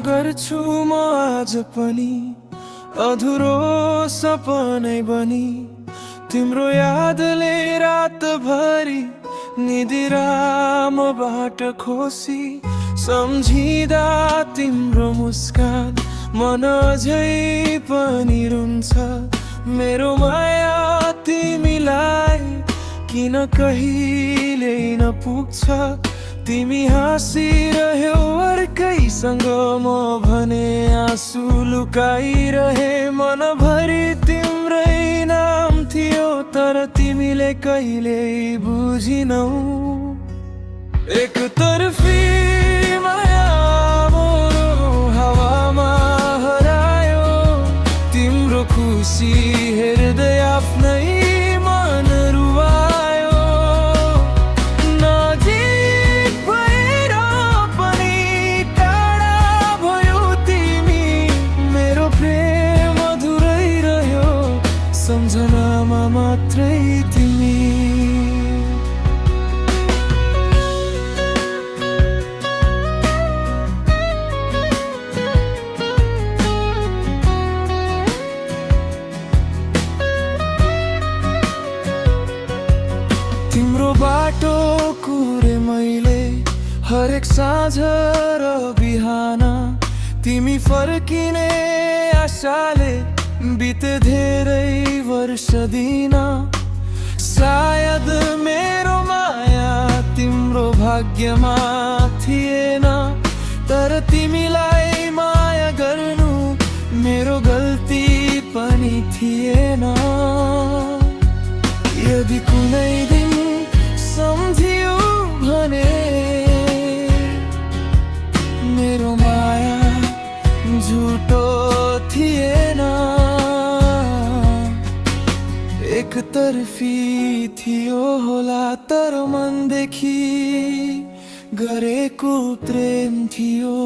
गर्छु म आज पनि अधुरो सपनै बनी तिम्रो यादले रातभरि निदिरामबाट खोसी सम्झिँदा तिम्रो मुस्कान मन अझै पनि रुन्छ मेरो माया तिमीलाई किन कहिले नपुग्छ तिमी हाँसिरह्यौ अर्कैसँग म भने आँसु लुकाइरहे मनभरि तिम्रै नाम थियो तर तिमीले कहिले बुझिनौ एकतर्फी माया मोरो हावामा हरायो तिम्रो खुसी हेर्दै आफ्नै मन रुवायो नजिक भएर पनि टाढा भयो तिमी मेरो प्रेम अधुरै रह्यो सम्झनामा मात्रै तिमी तिम्रो बाटो कुरे मैले हरेक साँझ र बिहान तिमी फर्किने आशाले बिते धेरै वर्ष दिन सायद मेरो माया तिम्रो भाग्यमा थिएन तर तिमीलाई माया गर्नु मेरो गल्ती पनि थिएन यदि कुनै दिन सम्झियो भने मेरो माया झुटो थिएन एकतर्फी थियो होला तर मनदेखि गरेको प्रेम थियो।